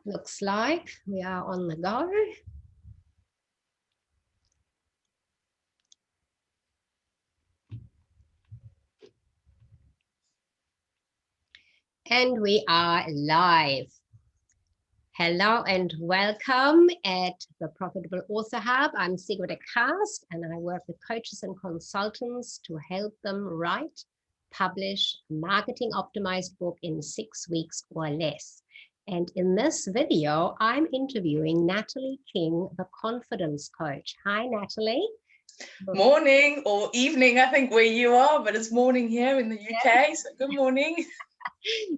Looks like we are on the go. And we are live. Hello and welcome at the Profitable Author Hub. I'm Sigrid de Kaste, and I work with coaches and consultants to help them write, publish, marketing optimized book in 6 weeks or less. And in this video, I'm interviewing Natalie King, the confidence coach. Hi, Natalie. Morning or evening, I think, where you are, but it's morning here in the UK, so good morning.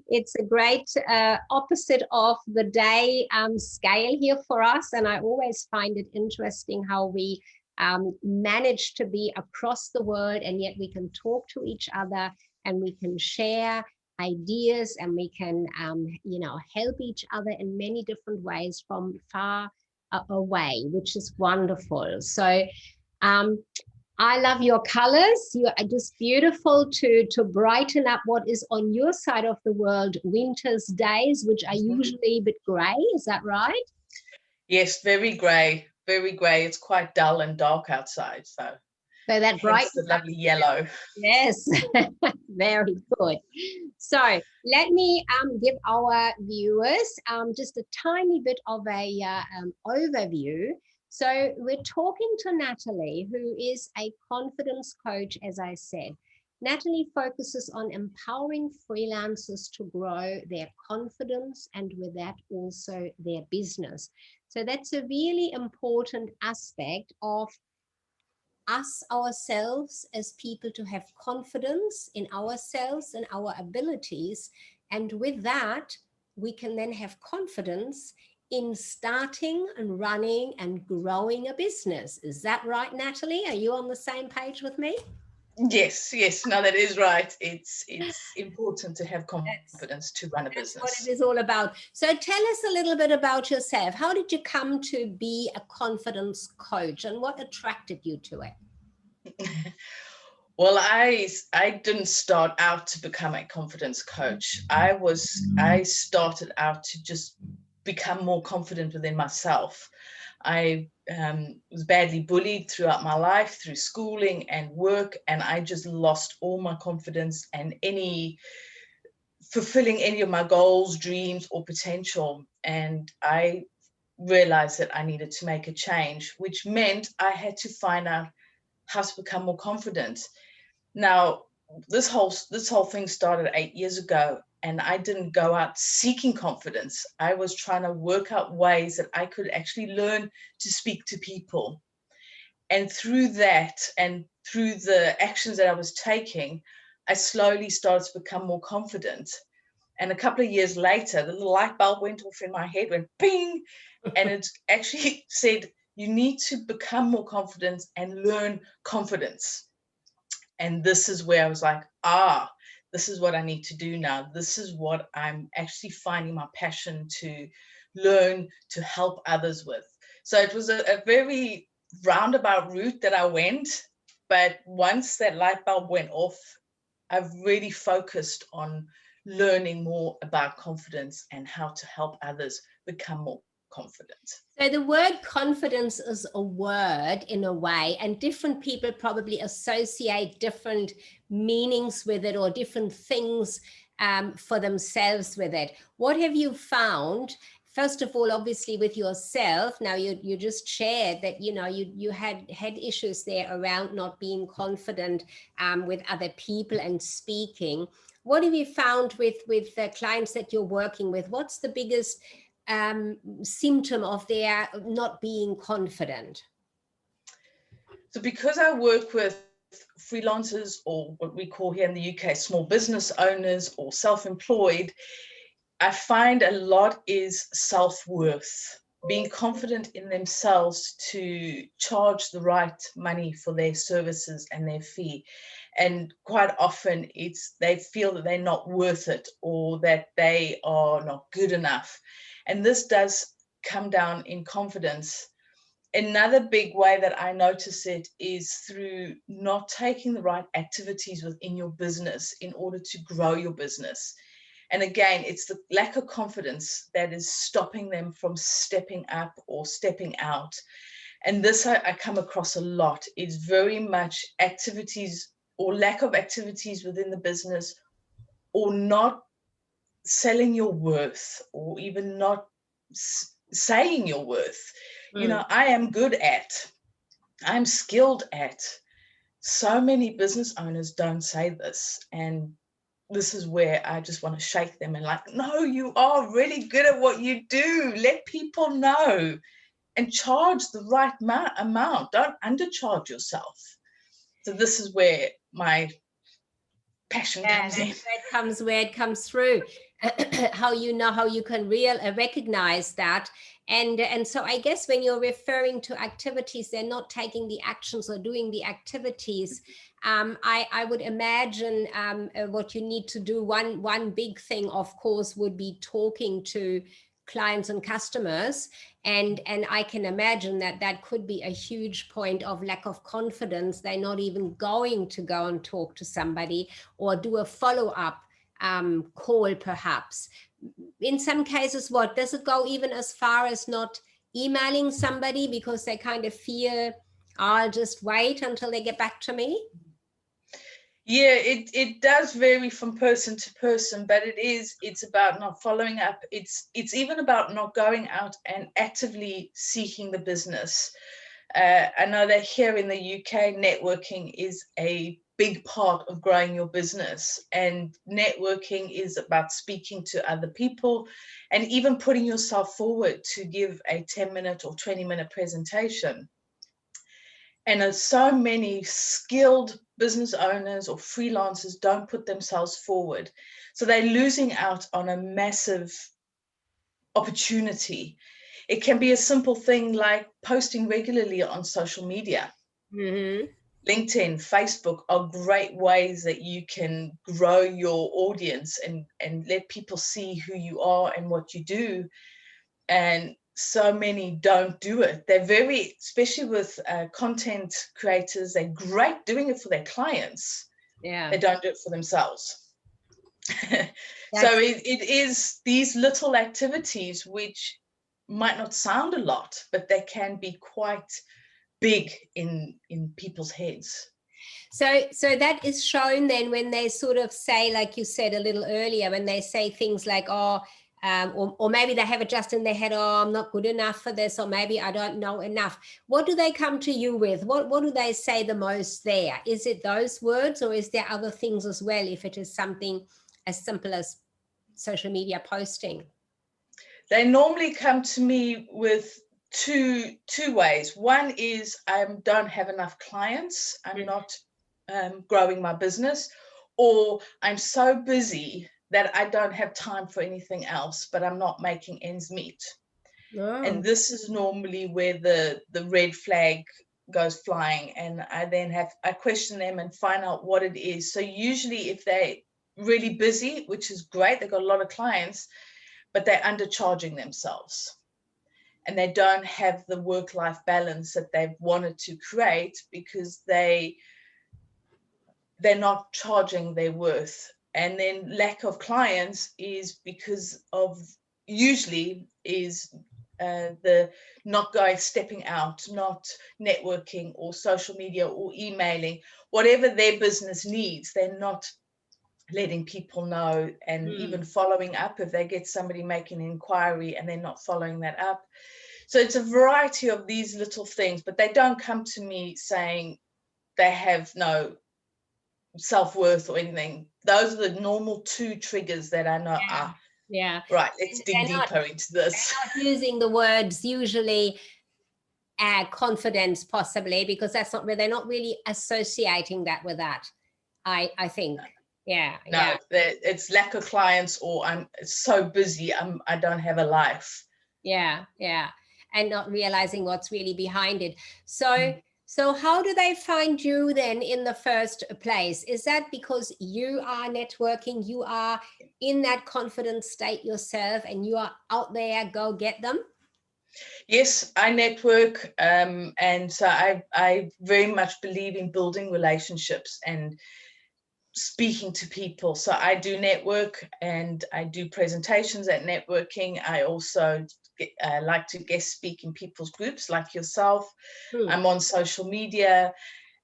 It's a great opposite of the day scale here for us, and I always find it interesting how we manage to be across the world, and yet we can talk to each other and we can share ideas and we can help each other in many different ways from far away, which is wonderful. So I love your colors. You are just beautiful to brighten up what is on your side of the world, winter's days, which are usually a bit grey. Is that right? Yes, very grey, very grey. It's quite dull and dark outside. So that bright, the lovely yellow. Yes, very good. So let me give our viewers just a tiny bit of a overview. So we're talking to Natalie, who is a confidence coach, as I said. Natalie focuses on empowering freelancers to grow their confidence and with that also their business. So that's a really important aspect of us ourselves as people, to have confidence in ourselves and our abilities. And with that, we can then have confidence in starting and running and growing a business. Is that right, Natalie? Are you on the same page with me? Yes, no, that is right. It's important to have confidence to run a business. That's what it is all about. So tell us a little bit about yourself. How did you come to be a confidence coach and what attracted you to it? Well, I didn't start out to become a confidence coach. I started out to just become more confident within myself. I was badly bullied throughout my life, through schooling and work, and I just lost all my confidence and fulfilling any of my goals, dreams, or potential. And I realized that I needed to make a change, which meant I had to find out how to become more confident. Now, this whole thing started 8 years ago, and I didn't go out seeking confidence. I was trying to work out ways that I could actually learn to speak to people. And through that, and through the actions that I was taking, I slowly started to become more confident. And a couple of years later, the little light bulb went off in my head, went ping, and it actually said, you need to become more confident and learn confidence. And this is where I was like, this is what I need to do now. This is what I'm actually finding my passion to learn, to help others with. So it was a very roundabout route that I went. But once that light bulb went off, I've really focused on learning more about confidence and how to help others become more confident. So the word confidence is a word in a way, and different people probably associate different meanings with it or different things for themselves with it. What have you found? First of all, obviously with yourself. Now you just shared that you had issues there around not being confident with other people and speaking. What have you found with the clients that you're working with? What's the biggest symptom of their not being confident? So because I work with freelancers, or what we call here in the UK small business owners or self-employed, I find a lot is self-worth, being confident in themselves to charge the right money for their services and their fee. And quite often they feel that they're not worth it, or that they are not good enough. And this does come down in confidence. another big way that I notice it is through not taking the right activities within your business in order to grow your business. And again, it's the lack of confidence that is stopping them from stepping up or stepping out. And this I come across a lot. It's very much activities or lack of activities within the business, or not selling your worth, or even not saying your worth. You know, I am good at, I'm skilled at. So many business owners don't say this. And this is where I just want to shake them and like, no, you are really good at what you do. Let people know and charge the right amount. Don't undercharge yourself. So this is where my passion comes in. Where it comes through. How you know, how you can recognize that. And so I guess when you're referring to activities, they're not taking the actions or doing the activities. I would imagine what you need to do, one big thing, of course, would be talking to clients and customers. And I can imagine that that could be a huge point of lack of confidence. They're not even going to go and talk to somebody or do a follow-up call, perhaps. In some cases, what does it go even as far as not emailing somebody because they kind of feel, I'll just wait until they get back to me? Yeah, it does vary from person to person, but it's about not following up. It's even about not going out and actively seeking the business. I know that here in the UK, networking is a big part of growing your business, and networking is about speaking to other people and even putting yourself forward to give a 10-minute or 20-minute presentation. And so many skilled business owners or freelancers don't put themselves forward. So they're losing out on a massive opportunity. It can be a simple thing like posting regularly on social media. Mm-hmm. LinkedIn, Facebook are great ways that you can grow your audience and let people see who you are and what you do. And so many don't do it. They're very, especially with content creators, they're great doing it for their clients. Yeah. They don't do it for themselves. So it is these little activities which might not sound a lot, but they can be quite big in people's heads. So that is shown then when they sort of say, like you said a little earlier, when they say things like, oh, or maybe they have it just in their head, oh, I'm not good enough for this, or maybe I don't know enough. What do they come to you with? What do they say the most there? Is it those words, or is there other things as well, if it is something as simple as social media posting? They normally come to me with two ways. One is I don't have enough clients. I'm not growing my business, or I'm so busy that I don't have time for anything else, but I'm not making ends meet. Oh. And this is normally where the red flag goes flying, and I question them and find out what it is. So usually if they're really busy, which is great, they've got a lot of clients, but they're undercharging themselves and they don't have the work-life balance that they've wanted to create because they're not charging their worth. And then lack of clients is because of usually is the not going, stepping out, not networking or social media or emailing, whatever their business needs, they're not letting people know and even following up if they get somebody making an inquiry and they're not following that up. So it's a variety of these little things, but they don't come to me saying they have no self-worth or anything. Those are the normal two triggers that I know. Right, let's dig deeper into this. They're not using the words usually confidence, possibly, because that's not where they're not really associating that with that, I think. No, it's lack of clients, or I'm so busy, I don't have a life. And not realizing what's really behind it. So how do they find you then in the first place? Is that because you are networking, you are in that confident state yourself, and you are out there, go get them? Yes, I network, and so I very much believe in building relationships and speaking to people. So I do network and I do presentations at networking. I also like to guest speak in people's groups like yourself. I'm on social media,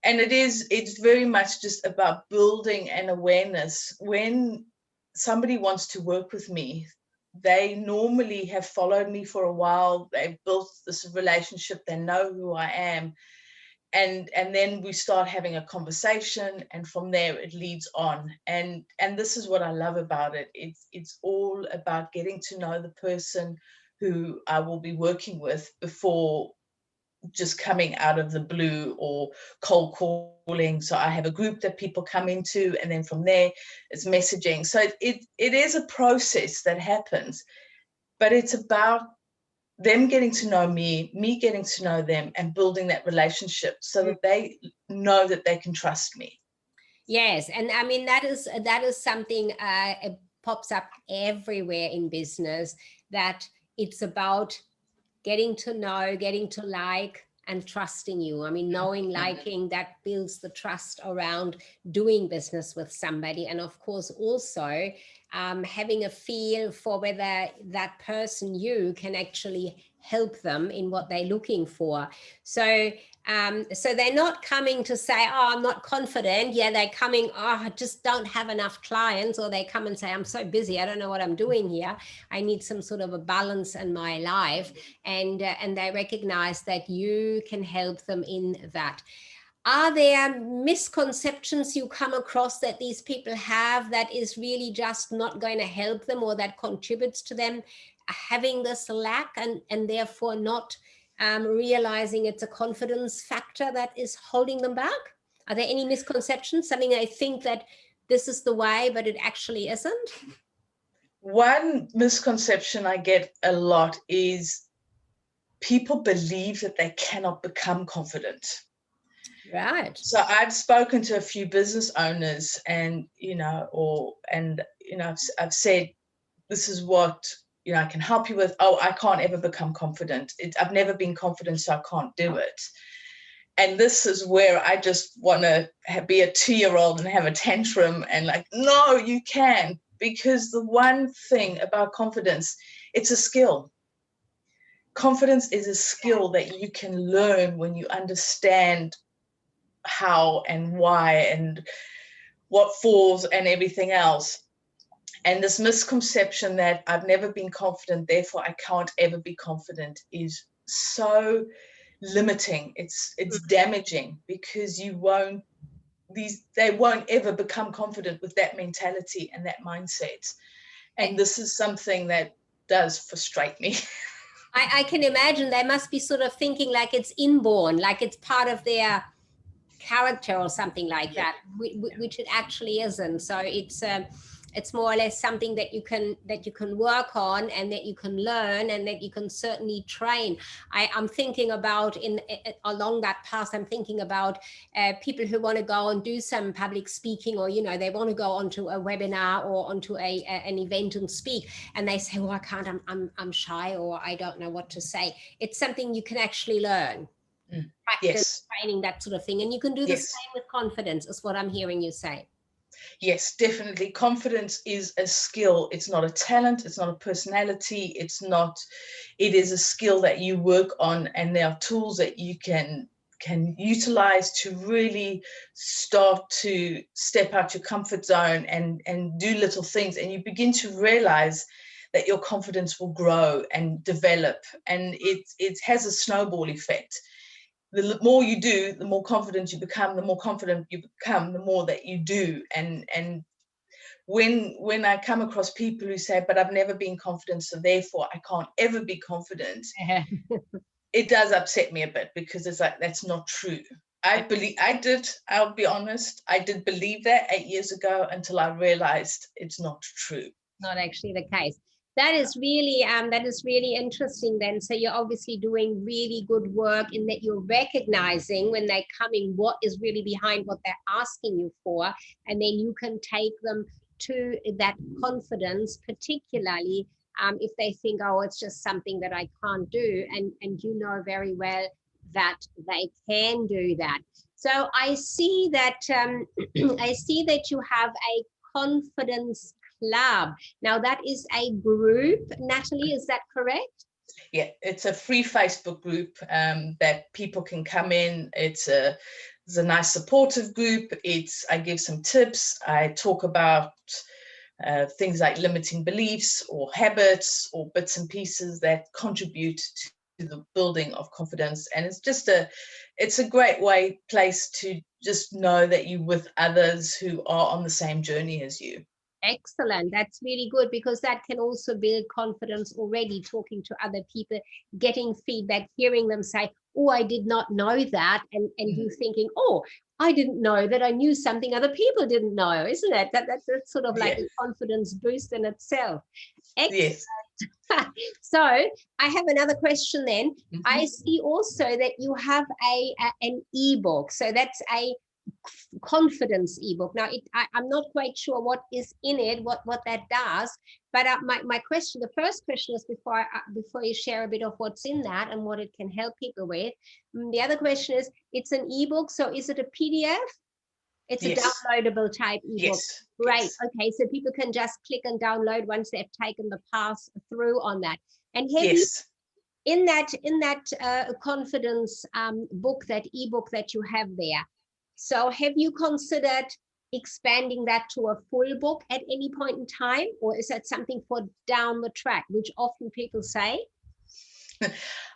and it's very much just about building an awareness. When somebody wants to work with me, they normally have followed me for a while. They've built this relationship, they know who I am, and then we start having a conversation, and from there it leads on. And this is what I love about it. It's all about getting to know the person who I will be working with before just coming out of the blue or cold calling. So I have a group that people come into, and then from there it's messaging. So it is a process that happens, but it's about them getting to know me getting to know them, and building that relationship so that they know that they can trust me. Yes, and I mean that is something it pops up everywhere in business, that it's about getting to know, getting to like, and trusting you. I mean, knowing, liking, that builds the trust around doing business with somebody. And of course, also having a feel for whether that person, you can actually help them in what they're looking for. So so they're not coming to say, oh, I'm not confident. Yeah, they're coming, oh, I just don't have enough clients. Or they come and say, I'm so busy, I don't know what I'm doing here. I need some sort of a balance in my life. And they recognize that you can help them in that. Are there misconceptions you come across that these people have that is really just not going to help them, or that contributes to them having this lack, and therefore not realizing it's a confidence factor that is holding them back? Are there any misconceptions? Something I think that this is the way, but it actually isn't? One misconception I get a lot is people believe that they cannot become confident. Right. So I've spoken to a few business owners, and I've said, this is what I can help you with. Oh, I can't ever become confident. I've never been confident, so I can't do it. And this is where I just want to be a 2-year-old and have a tantrum and like, no, you can. Because the one thing about confidence, it's a skill. Confidence is a skill that you can learn when you understand how and why and what falls and everything else. And this misconception that I've never been confident, therefore I can't ever be confident, is so limiting. It's damaging, because they won't ever become confident with that mentality and that mindset. And this is something that does frustrate me. I can imagine they must be sort of thinking like it's inborn, like it's part of their character or something like that, which it actually isn't. So it's more or less something that you can work on, and that you can learn, and that you can certainly train. I'm thinking about along that path, I'm thinking about people who want to go and do some public speaking, or they want to go onto a webinar or onto an event and speak, and they say, well, I can't, I'm shy, or I don't know what to say. It's something you can actually learn. Practice, training, that sort of thing. And you can do the same with confidence, is what I'm hearing you say. Yes, definitely. Confidence is a skill. It's not a talent. It's not a personality. It is a skill that you work on, and there are tools that you can utilize to really start to step out your comfort zone and do little things, and you begin to realize that your confidence will grow and develop, and it has a snowball effect. The more you do, the more confident you become. The more confident you become, the more that you do. And when I come across people who say, but I've never been confident, so therefore I can't ever be confident, it does upset me a bit, because it's like, that's not true. I'll be honest, I did believe that 8 years ago, until I realized it's not true. Not actually the case. That is really interesting then. So you're obviously doing really good work in that you're recognizing when they're coming what is really behind what they're asking you for, and then you can take them to that confidence, particularly if they think, oh, it's just something that I can't do, and you know very well that they can do that. So I see that I see that you have a confidence club. Now that is a group, Natalie, is that correct? Yeah, it's a free Facebook group that people can come in. It's a nice supportive group. I give some tips. I talk about things like limiting beliefs or habits or bits and pieces that contribute to the building of confidence. And it's a great place to just know that you're with others who are on the same journey as you. Excellent. That's really good, because that can also build confidence already, talking to other people, getting feedback, hearing them say, oh, I did not know that. And you thinking, oh, I didn't know that I knew something other people didn't know, isn't it? That's sort of like a confidence boost in itself. Excellent. Yes. So I have another question then. I see also that you have an ebook. So that's a confidence ebook. Now I'm not quite sure what is in it, what that does, but my question, the first question is, before you share a bit of what's in that and what it can help people with, the other question is, it's an ebook, so is it a PDF? It's a downloadable type ebook. Yes. Great. Yes. Okay, so people can just click and download once they've taken the pass through on that. And have you, in that confidence book, that ebook that you have there, so have you considered expanding that to a full book at any point in time, or is that something for down the track, which often people say?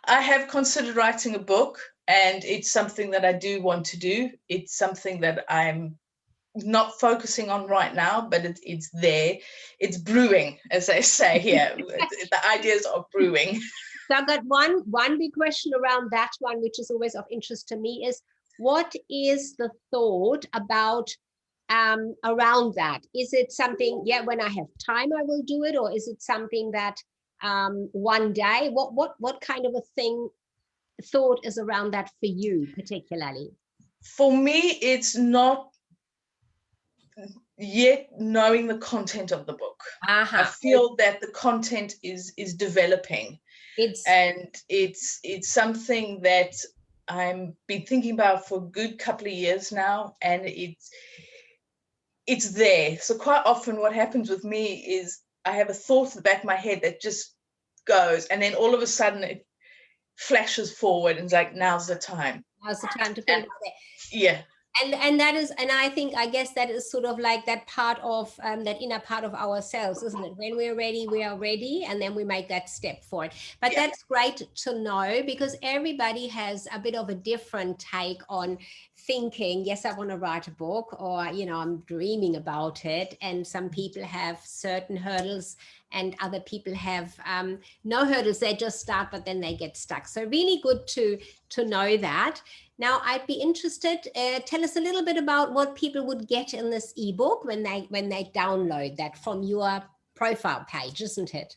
I have considered writing a book, and it's something that I do want to do. It's something that I'm not focusing on right now, but it's there. It's brewing, as they say here. The ideas are brewing. So I've got one big question around that one, which is always of interest to me, is what is the thought about around that? Is it something, when I have time I will do it, or is it something that one day, what kind of a thought is around that for you particularly? For me, it's not yet knowing the content of the book. I feel that the content is developing. It's something that I've been thinking about for a good couple of years now, and it's there. So quite often what happens with me is I have a thought in the back of my head that just goes, and then all of a sudden it flashes forward and it's like, now's the time. Now's the time to put it out there. Yeah. And that is, and I guess that is sort of like that part of that inner part of ourselves, isn't it? When we're ready, we are ready, and then we make that step forward. But that's great to know, because everybody has a bit of a different take on thinking, yes, I want to write a book, or, I'm dreaming about it. And some people have certain hurdles and other people have no hurdles. They just start, but then they get stuck. So really good to know that. Now, I'd be interested, tell us a little bit about what people would get in this ebook when they download that from your profile page, isn't it?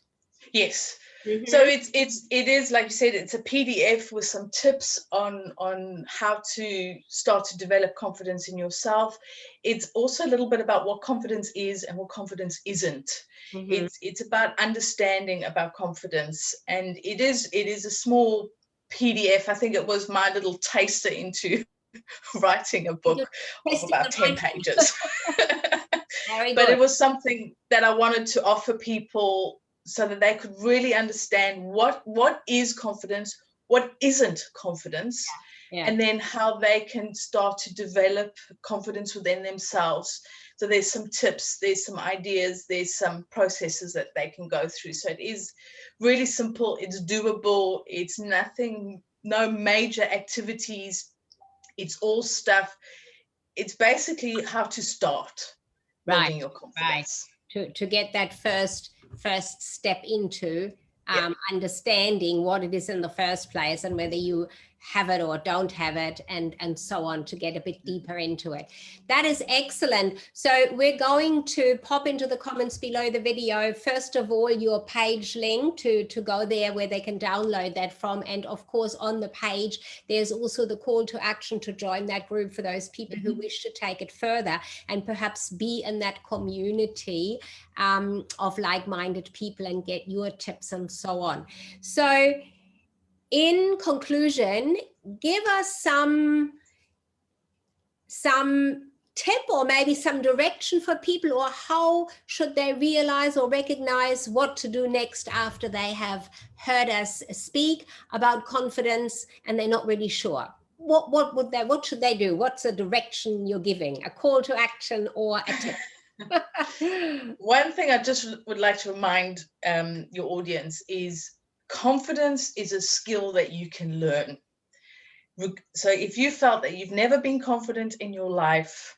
Yes. So it is, like you said, it's a PDF with some tips on how to start to develop confidence in yourself. It's also a little bit about what confidence is and what confidence isn't. It's about understanding about confidence, and it is a small PDF. I think it was my little taster into writing a book of about 10 pages. But it was something that I wanted to offer people so that they could really understand what is confidence, what isn't confidence, and then how they can start to develop confidence within themselves. So there's some tips, there's some ideas, there's some processes that they can go through. So it is really simple, it's doable, it's nothing, no major activities, it's all stuff. It's basically how to start building your confidence. To get that first step into understanding what it is in the first place, and whether you have it or don't have it, and so on, to get a bit deeper into it. That is excellent. So we're going to pop into the comments below the video, first of all, your page link to go there where they can download that from. And of course, on the page, there's also the call to action to join that group for those people who wish to take it further and perhaps be in that community of like-minded people and get your tips and so on. So in conclusion, give us some tip or maybe some direction for people, or how should they realize or recognize what to do next after they have heard us speak about confidence and they're not really sure. What should they do? What's the direction you're giving? A call to action or a tip? One thing I just would like to remind your audience is confidence is a skill that you can learn. So if you felt that you've never been confident in your life,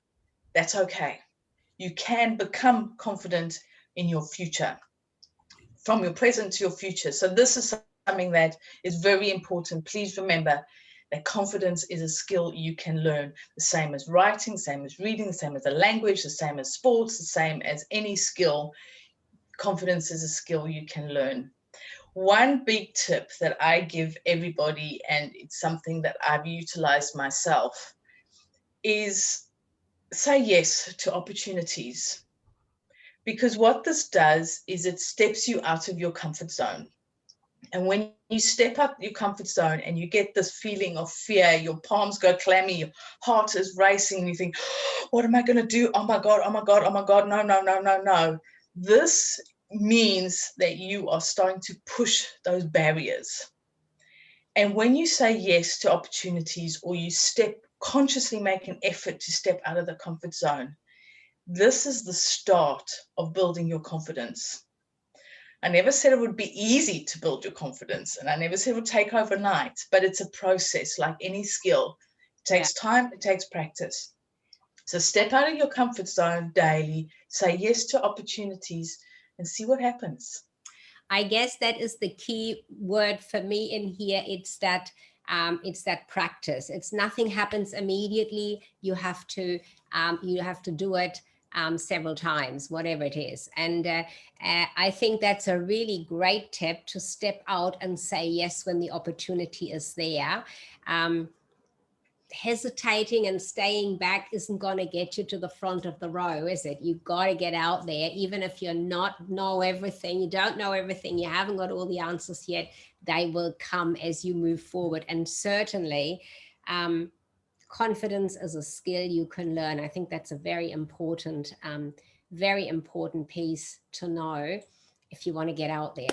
that's okay. You can become confident in your future, from your present to your future. So this is something that is very important. Please remember that confidence is a skill you can learn, the same as writing, same as reading, the same as a language, the same as sports, the same as any skill. Confidence is a skill you can learn. One big tip that I give everybody, and it's something that I've utilized myself, is say yes to opportunities. Because what this does is it steps you out of your comfort zone. And when you step out your comfort zone and you get this feeling of fear, your palms go clammy, your heart is racing, and you think, what am I going to do? Oh my God, oh my God, oh my God, no, no, no, no, no. This means that you are starting to push those barriers. And when you say yes to opportunities, or you consciously make an effort to step out of the comfort zone, this is the start of building your confidence. I never said it would be easy to build your confidence, and I never said it would take overnight, but it's a process like any skill. It takes time, it takes practice. So step out of your comfort zone daily, say yes to opportunities, and see what happens. I guess that is the key word for me in here. It's that practice. It's nothing happens immediately. You have to do it several times, whatever it is. And I think that's a really great tip, to step out and say yes when the opportunity is there. Hesitating and staying back isn't going to get you to the front of the row, is it? You've got to get out there, even if you don't know everything, you haven't got all the answers yet. They will come as you move forward. And certainly confidence is a skill you can learn. I think that's a very important piece to know if you want to get out there.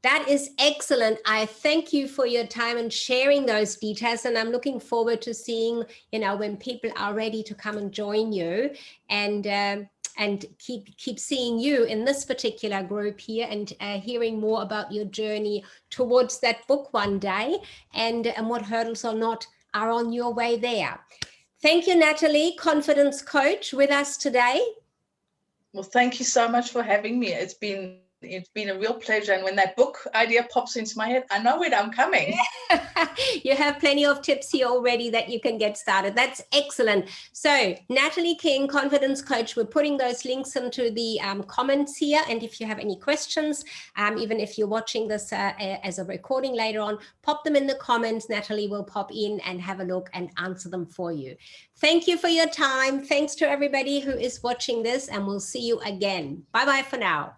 That is excellent. I thank you for your time and sharing those details. And I'm looking forward to seeing, when people are ready to come and join you, and keep seeing you in this particular group here, and hearing more about your journey towards that book one day, and what hurdles are on your way there. Thank you, Natalie, confidence coach, with us today. Well, thank you so much for having me. It's been a real pleasure. And when that book idea pops into my head, I know where I'm coming. You have plenty of tips here already that you can get started. That's excellent. So Natalie King, confidence coach, we're putting those links into the comments here. And if you have any questions, even if you're watching this as a recording later on, pop them in the comments. Natalie will pop in and have a look and answer them for you. Thank you for your time. Thanks to everybody who is watching this, and we'll see you again. Bye-bye for now.